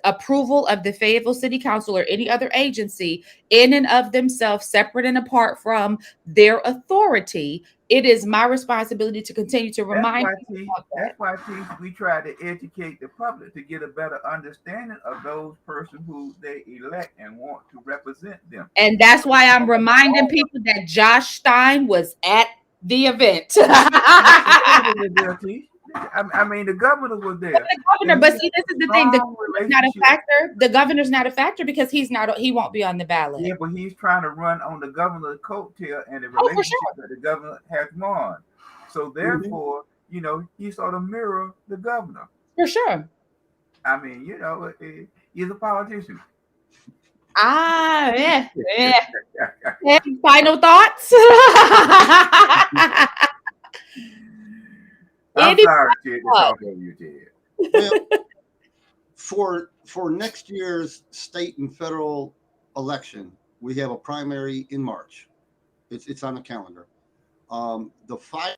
approval of the Fayetteville City Council or any other agency, in and of themselves, separate and apart from their authority. It is my responsibility to continue to remind people of that. That's why we try to educate the public to get a better understanding of those persons who they elect and want to represent them. And that's why I'm reminding people that Josh Stein was at the event. I mean, the governor was there. But see, this is the thing. The governor's not a factor. The governor's not a factor because he won't be on the ballot. Yeah, but he's trying to run on the governor's coattail and the relationship that the governor has won. So therefore, he sort of mirror the governor. For sure. I mean, he's a politician. Yeah. Final thoughts? I'm sorry, Ted, to talk over you, Ted. Well, for next year's state and federal election, we have a primary in March. It's on the calendar. The fight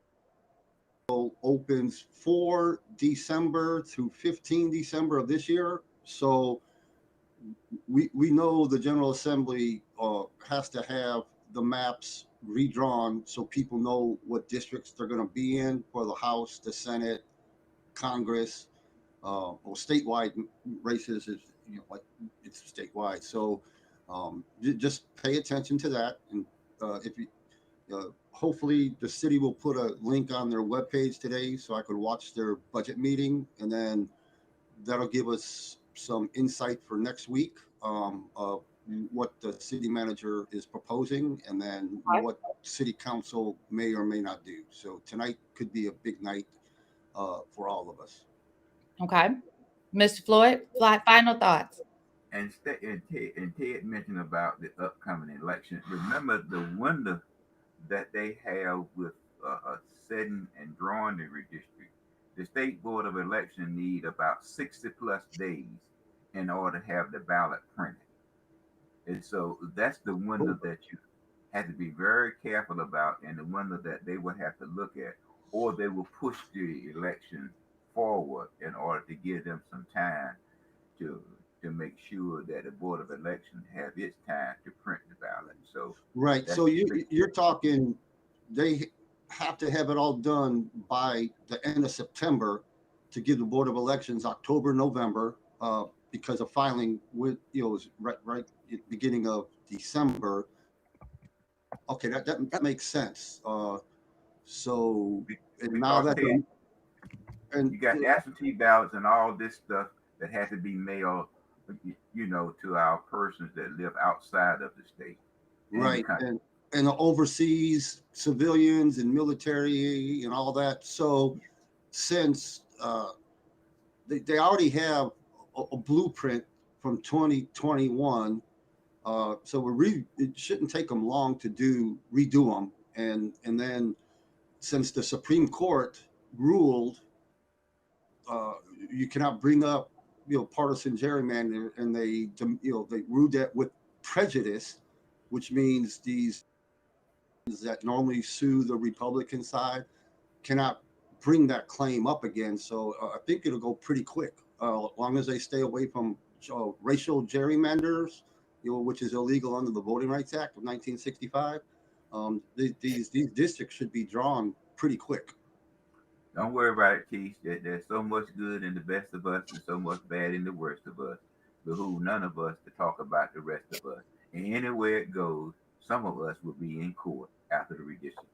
opens 4 December to 15 December of this year. So we know the General Assembly has to have the maps redrawn so people know what districts they're going to be in for the House, the Senate, Congress, or statewide races is like it's statewide. So just pay attention to that, and if you hopefully the city will put a link on their webpage today so I could watch their budget meeting, and then that'll give us some insight for next week of what the city manager is proposing, and then what city council may or may not do. So tonight could be a big night for all of us. Okay. Mr. Floyd, final thoughts. And Ted mentioned about the upcoming election. Remember the window that they have with setting and drawing the redistrict. The state board of election need about 60 plus days in order to have the ballot printed. And so that's the window that you have to be very careful about, and the window that they will have to look at, or they will push the election forward in order to give them some time to make sure that the board of election have its time to print the ballot. So right. So you're talking they have to have it all done by the end of September to give the board of elections October, November, because of filing with right beginning of December. Okay, that makes sense. So and now that and you got absentee ballots and all this stuff that has to be mailed, to our persons that live outside of the state. Right, and the overseas civilians and military and all that. So since they already have a blueprint from 2021, so it shouldn't take them long to redo them. And then since the Supreme Court ruled you cannot bring up partisan gerrymander, and they ruled that with prejudice, which means these that normally sue the Republican side cannot bring that claim up again. So I think it'll go pretty quick, as long as they stay away from racial gerrymanders, which is illegal under the Voting Rights Act of 1965. These districts should be drawn pretty quick. Don't worry about it, Keith. There's so much good in the best of us and so much bad in the worst of us. Behoove none of us to talk about the rest of us. And anywhere it goes, some of us will be in court after the redistricting.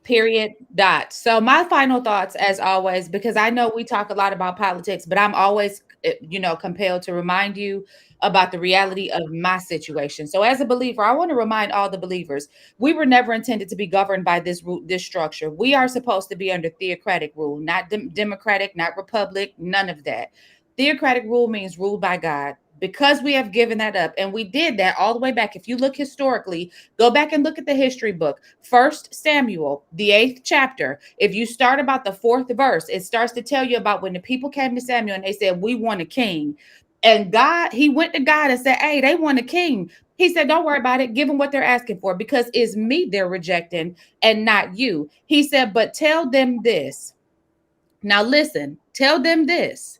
Period. Dot. So my final thoughts, as always, because I know we talk a lot about politics, but I'm always, compelled to remind you about the reality of my situation. So as a believer, I want to remind all the believers, we were never intended to be governed by this structure. We are supposed to be under theocratic rule, not democratic, not republic, none of that. Theocratic rule means ruled by God. Because we have given that up, and we did that all the way back. If you look historically, go back and look at the history book. 1 Samuel, the 8th chapter. If you start about the 4th verse, it starts to tell you about when the people came to Samuel and they said, we want a king. And he went to God and said, hey, they want a king. He said, don't worry about it. Give them what they're asking for, because it's me they're rejecting and not you. He said, but tell them this. Now listen, tell them this.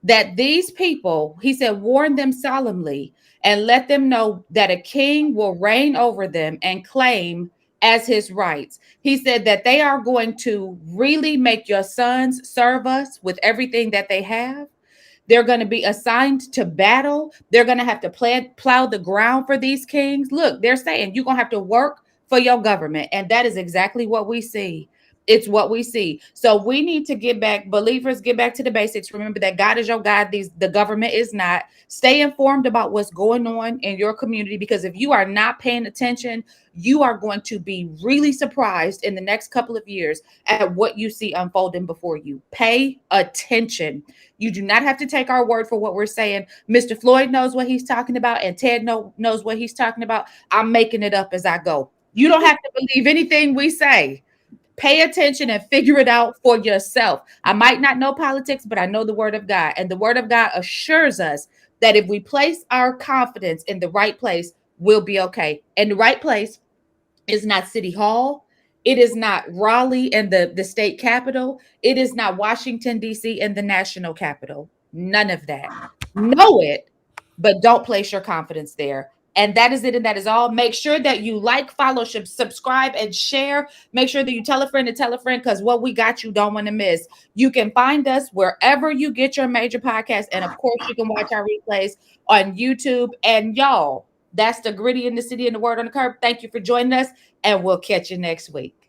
That these people, he said, warn them solemnly and let them know that a king will reign over them and claim as his rights. He said that they are going to really make your sons serve us with everything that they have. They're going to be assigned to battle. They're going to have to plow the ground for these kings. Look, they're saying you're going to have to work for your government. And that is exactly what we see. It's what we see. So we need to get back, believers, get back to the basics. Remember that God is your God. The government is not. Stay informed about what's going on in your community, because if you are not paying attention, you are going to be really surprised in the next couple of years at what you see unfolding before you. Pay attention. You do not have to take our word for what we're saying. Mr. Floyd knows what he's talking about, and Ted knows what he's talking about. I'm making it up as I go. You don't have to believe anything we say. Pay attention and figure it out for yourself. I might not know politics, but I know the word of God. And the word of God assures us that if we place our confidence in the right place, we'll be okay. And the right place is not City Hall. It is not Raleigh and the state capitol. It is not Washington, D.C. and the national capital. None of that. Know it, but don't place your confidence there. And that is it. And that is all. Make sure that you like, follow, subscribe, and share. Make sure that you tell a friend to tell a friend, because what we got you don't want to miss. You can find us wherever you get your major podcast. And of course, you can watch our replays on YouTube. And y'all, that's the Gritty in the City and the Word on the Curb. Thank you for joining us, and we'll catch you next week.